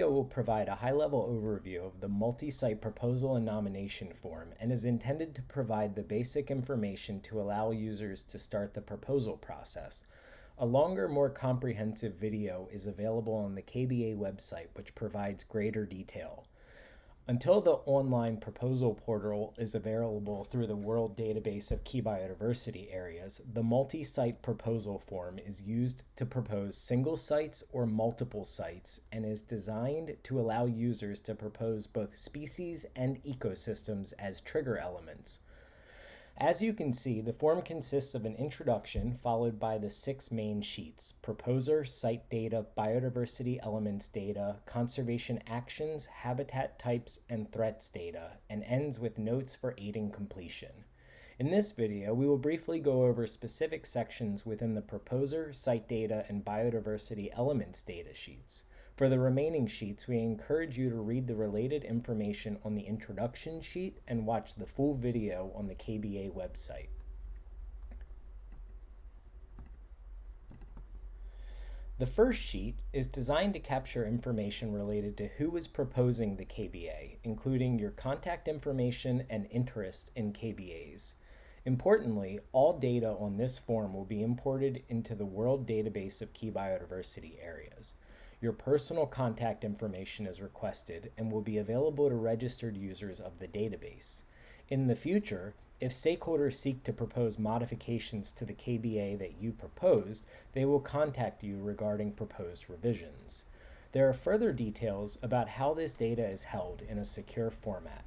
Video will provide a high-level overview of the multi-site proposal and nomination form and is intended to provide the basic information to allow users to start the proposal process. A longer, more comprehensive video is available on the KBA website, which provides greater detail. Until the online proposal portal is available through the World Database of Key Biodiversity Areas, the multi-site proposal form is used to propose single sites or multiple sites and is designed to allow users to propose both species and ecosystems as trigger elements. As you can see, the form consists of an introduction followed by the 6 main sheets: proposer, site data, biodiversity elements data, conservation actions, habitat types, and threats data, and ends with notes for aiding completion. In this video, we will briefly go over specific sections within the proposer, site data, and biodiversity elements data sheets. For the remaining sheets, we encourage you to read the related information on the introduction sheet and watch the full video on the KBA website. The first sheet is designed to capture information related to who is proposing the KBA, including your contact information and interest in KBAs. Importantly, all data on this form will be imported into the World Database of Key Biodiversity Areas. Your personal contact information is requested and will be available to registered users of the database. In the future, if stakeholders seek to propose modifications to the KBA that you proposed, they will contact you regarding proposed revisions. There are further details about how this data is held in a secure format.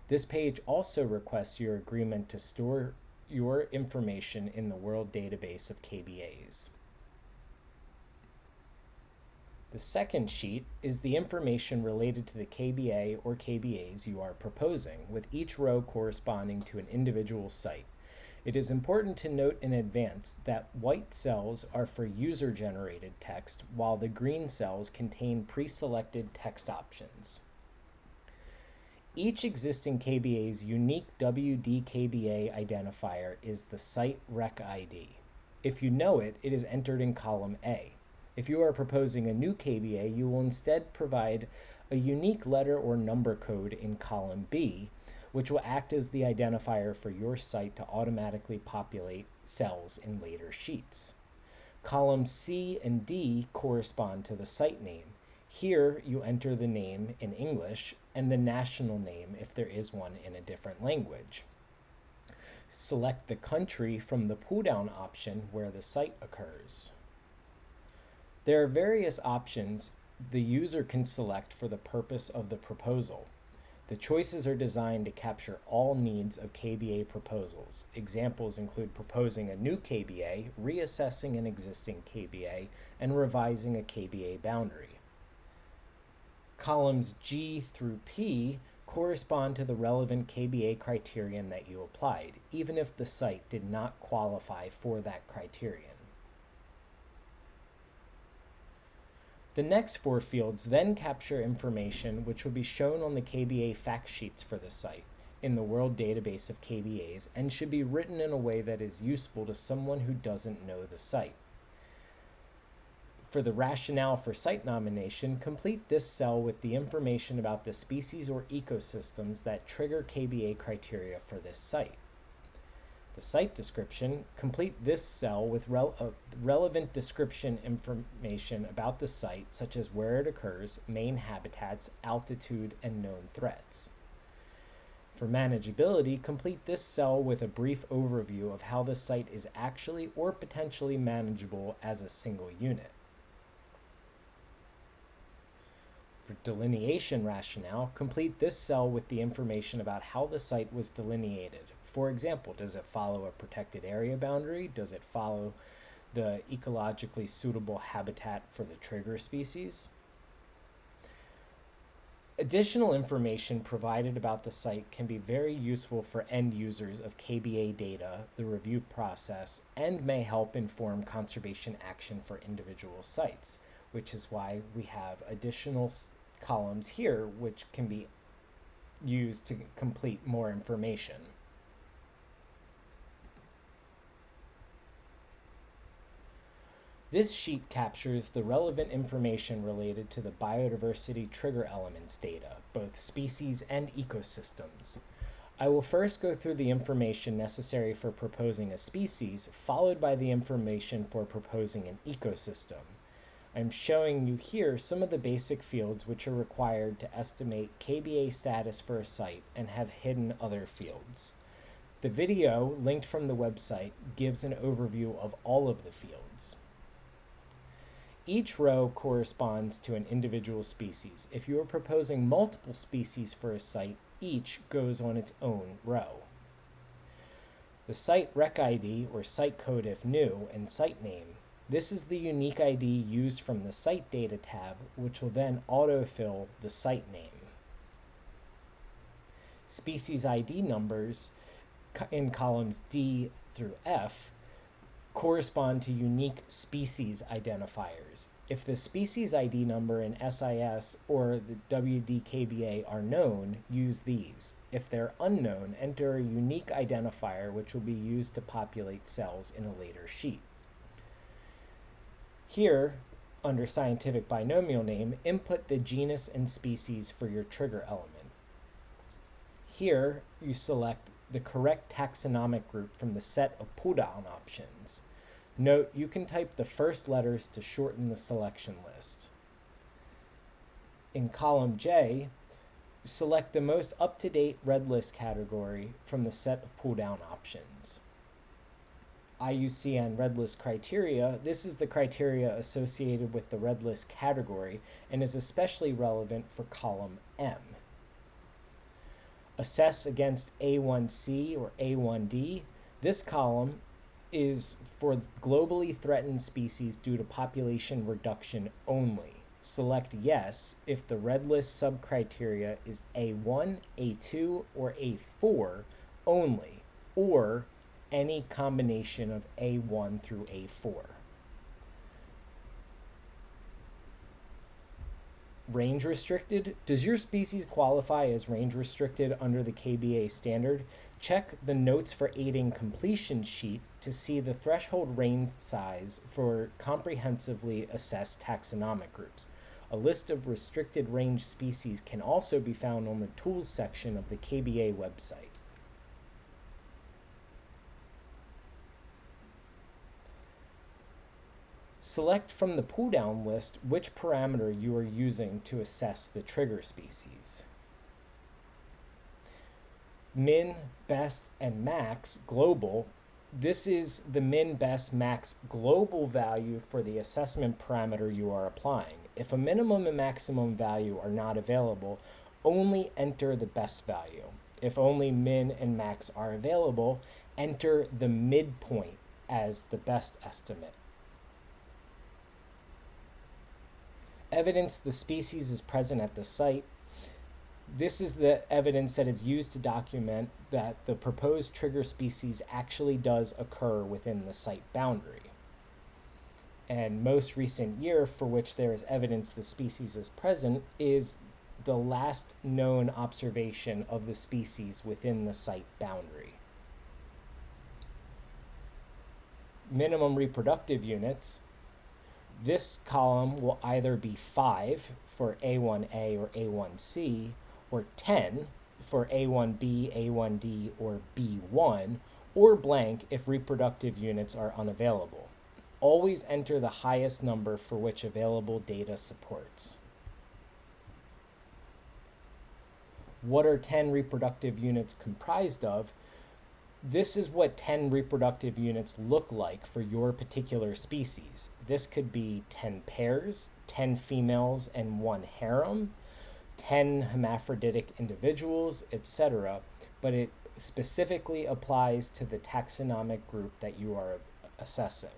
This page also requests your agreement to store your information in the World Database of KBAs. The second sheet is the information related to the KBA or KBAs you are proposing, with each row corresponding to an individual site. It is important to note in advance that white cells are for user-generated text, while the green cells contain pre-selected text options. Each existing KBA's unique WDKBA identifier is the site rec ID. If you know it, it is entered in column A. If you are proposing a new KBA, you will instead provide a unique letter or number code in column B, which will act as the identifier for your site to automatically populate cells in later sheets. Columns C and D correspond to the site name. Here, you enter the name in English and the national name if there is one in a different language. Select the country from the pull-down option where the site occurs. There are various options the user can select for the purpose of the proposal. The choices are designed to capture all needs of KBA proposals. Examples include proposing a new KBA, reassessing an existing KBA, and revising a KBA boundary. Columns G through P correspond to the relevant KBA criterion that you applied, even if the site did not qualify for that criterion. The next 4 fields then capture information which will be shown on the KBA fact sheets for the site in the World Database of KBAs and should be written in a way that is useful to someone who doesn't know the site. For the rationale for site nomination, complete this cell with the information about the species or ecosystems that trigger KBA criteria for this site. The site description, complete this cell with relevant description information about the site, such as where it occurs, main habitats, altitude, and known threats. For manageability, complete this cell with a brief overview of how the site is actually or potentially manageable as a single unit. For delineation rationale, complete this cell with the information about how the site was delineated. For example, does it follow a protected area boundary? Does it follow the ecologically suitable habitat for the trigger species? Additional information provided about the site can be very useful for end users of KBA data, the review process, and may help inform conservation action for individual sites, which is why we have additional columns here which can be used to complete more information. This sheet captures the relevant information related to the biodiversity trigger elements data, both species and ecosystems. I will first go through the information necessary for proposing a species, followed by the information for proposing an ecosystem. I'm showing you here some of the basic fields which are required to estimate KBA status for a site and have hidden other fields. The video, linked from the website, gives an overview of all of the fields. Each row corresponds to an individual species. If you are proposing multiple species for a site, each goes on its own row. The site rec ID, or site code if new, and site name. This is the unique ID used from the Site Data tab, which will then autofill the site name. Species ID numbers in columns D through F correspond to unique species identifiers. If the species ID number in SIS or the WDKBA are known, use these. If they're unknown, enter a unique identifier which will be used to populate cells in a later sheet. Here, under scientific binomial name, input the genus and species for your trigger element. Here, you select the correct taxonomic group from the set of pull-down options. Note, you can type the first letters to shorten the selection list. In column J, select the most up-to-date Redlist category from the set of pull-down options. Iucn Redlist criteria, this is the criteria associated with the Redlist category and is especially relevant for column M. Assess against A1C or A1D. This column is for globally threatened species due to population reduction only. Select yes if the Redlist subcriteria is A1, A2, or A4 only, or any combination of A1 through A4. Range restricted. Does your species qualify as range restricted under the KBA standard? Check the Notes for Aiding Completion sheet to see the threshold range size for comprehensively assessed taxonomic groups. A list of restricted range species can also be found on the Tools section of the KBA website. Select from the pull-down list which parameter you are using to assess the trigger species. Min, best, and max global. This is the min, best, max global value for the assessment parameter you are applying. If a minimum and maximum value are not available, only enter the best value. If only min and max are available, enter the midpoint as the best estimate. Evidence the species is present at the site. This is the evidence that is used to document that the proposed trigger species actually does occur within the site boundary. And most recent year for which there is evidence the species is present is the last known observation of the species within the site boundary. Minimum reproductive units. This column will either be 5 for A1A or A1C, or 10 for A1B, A1D, or B1, or blank if reproductive units are unavailable. Always enter the highest number for which available data supports. What are 10 reproductive units comprised of? This is what 10 reproductive units look like for your particular species. This could be 10 pairs, 10 females and 1 harem, 10 hermaphroditic individuals, etc., but it specifically applies to the taxonomic group that you are assessing.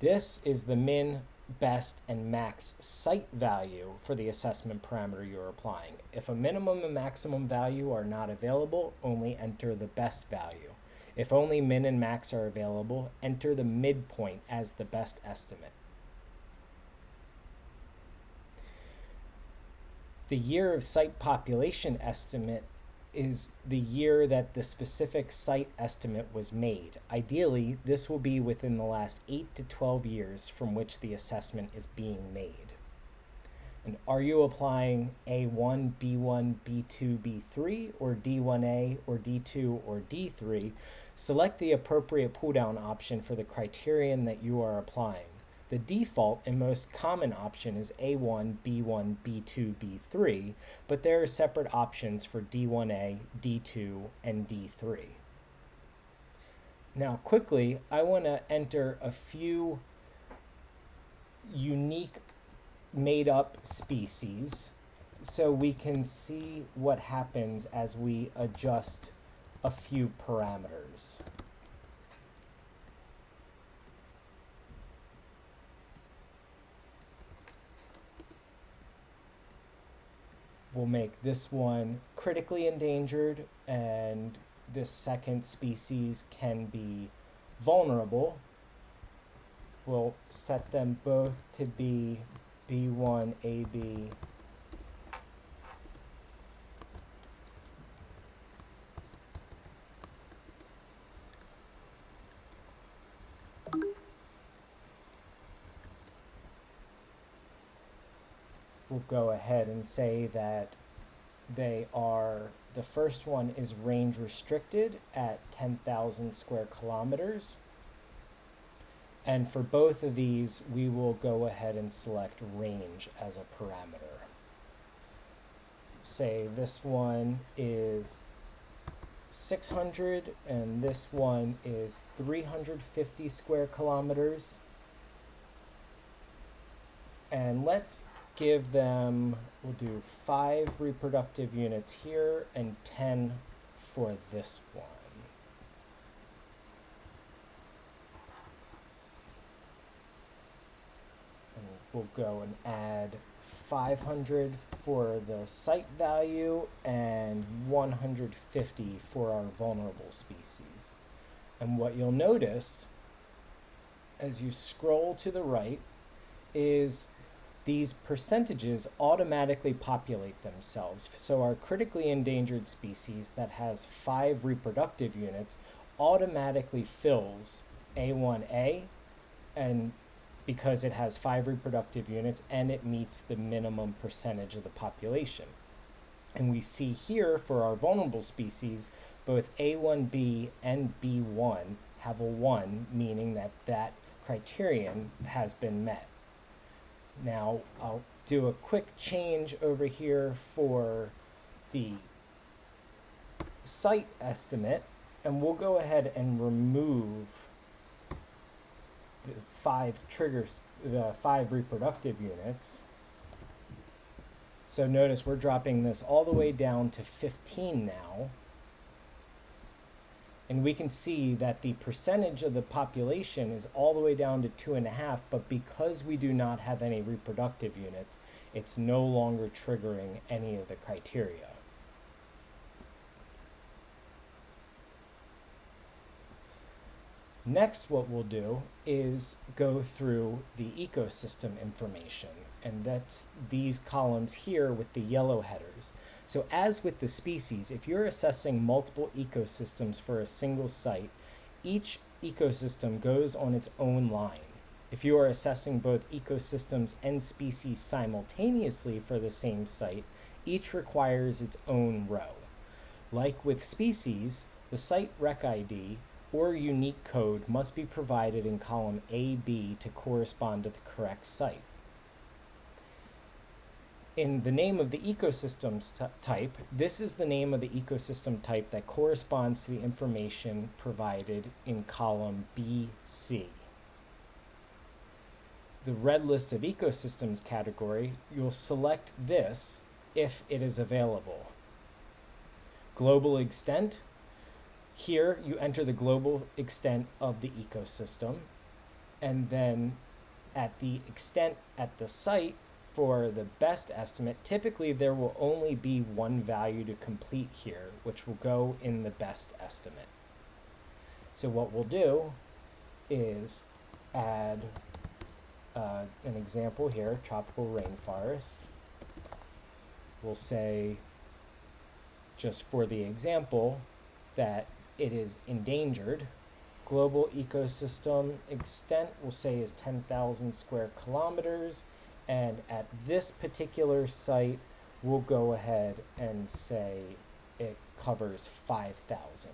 This is the min, best, and max site value for the assessment parameter you're applying. If a minimum and maximum value are not available, only enter the best value. If only min and max are available, enter the midpoint as the best estimate. The year of site population estimate is the year that the specific site estimate was made. Ideally, this will be within the last 8 to 12 years from which the assessment is being made. And are you applying A1, B1, B2, B3, or D1A, or D2, or D3? Select the appropriate pull-down option for the criterion that you are applying. The default and most common option is A1, B1, B2, B3, but there are separate options for D1A, D2, and D3. Now, quickly, I want to enter a few unique made-up species so we can see what happens as we adjust a few parameters. We'll make this one critically endangered, and this second species can be vulnerable. We'll set them both to be B1, AB, we'll go ahead and say that they are, the first one is range restricted at 10,000 square kilometers. And for both of these, we will go ahead and select range as a parameter. Say this one is 600 and this one is 350 square kilometers. And let's give them, we'll do 5 reproductive units here and 10 for this one. And we'll go and add 500 for the site value and 150 for our vulnerable species. And what you'll notice as you scroll to the right is these percentages automatically populate themselves. So our critically endangered species that has 5 reproductive units automatically fills A1A, and because it has 5 reproductive units and it meets the minimum percentage of the population. And we see here for our vulnerable species, both A1B and B1 have a 1, meaning that that criterion has been met. Now, I'll do a quick change over here for the site estimate, and we'll go ahead and remove the 5 triggers, the 5 reproductive units. So notice we're dropping this all the way down to 15 now. And we can see that the percentage of the population is all the way down to 2.5, but because we do not have any reproductive units, it's no longer triggering any of the criteria. Next, what we'll do is go through the ecosystem information, and that's these columns here with the yellow headers. So as with the species, if you're assessing multiple ecosystems for a single site, each ecosystem goes on its own line. If you are assessing both ecosystems and species simultaneously for the same site, each requires its own row. Like with species, the site rec ID or unique code must be provided in column AB to correspond to the correct site. In the name of the ecosystems type, this is the name of the ecosystem type that corresponds to the information provided in column BC. The red list of ecosystems category, you'll select this if it is available. Global extent, here you enter the global extent of the ecosystem, and then at the extent at the site for the best estimate, typically there will only be one value to complete here, which will go in the best estimate. So what we'll do is add an example here, tropical rainforest. We'll say just for the example, that it is endangered. Global ecosystem extent we'll say is 10,000 square kilometers, and at this particular site we'll go ahead and say it covers 5,000.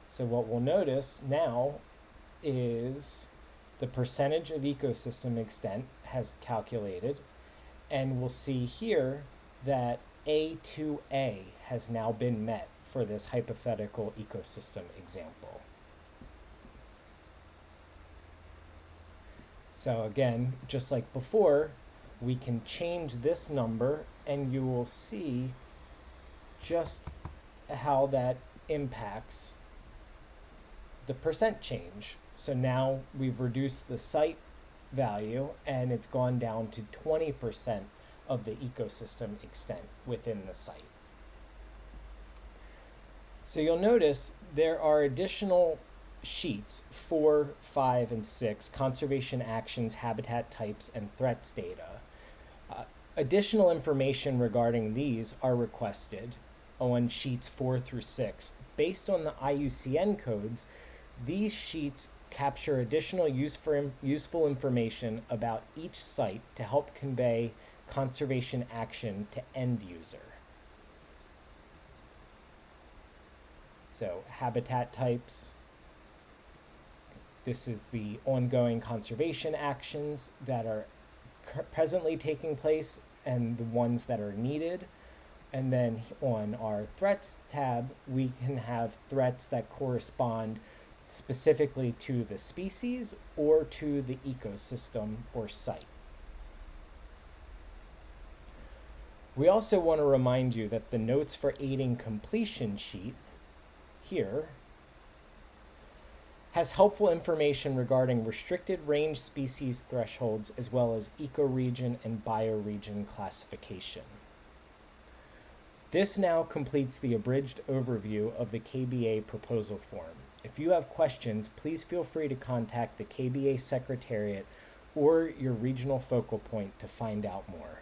So what we'll notice now is the percentage of ecosystem extent has calculated, and we'll see here that A2A has now been met for this hypothetical ecosystem example. So again, just like before, we can change this number and you will see just how that impacts the percent change. So now we've reduced the site value and it's gone down to 20% of the ecosystem extent within the site. So you'll notice there are additional sheets 4, 5, and 6, conservation actions, habitat types, and threats data. Additional information regarding these are requested on sheets 4 through 6. Based on the IUCN codes, these sheets capture additional useful information about each site to help convey conservation action to end user. So habitat types. This is the ongoing conservation actions that are presently taking place and the ones that are needed. And then on our threats tab, we can have threats that correspond specifically to the species or to the ecosystem or site. We also want to remind you that the notes for aiding completion sheet here has helpful information regarding restricted range species thresholds as well as ecoregion and bioregion classification. This now completes the abridged overview of the KBA Proposal Form. If you have questions, please feel free to contact the KBA Secretariat or your regional focal point to find out more.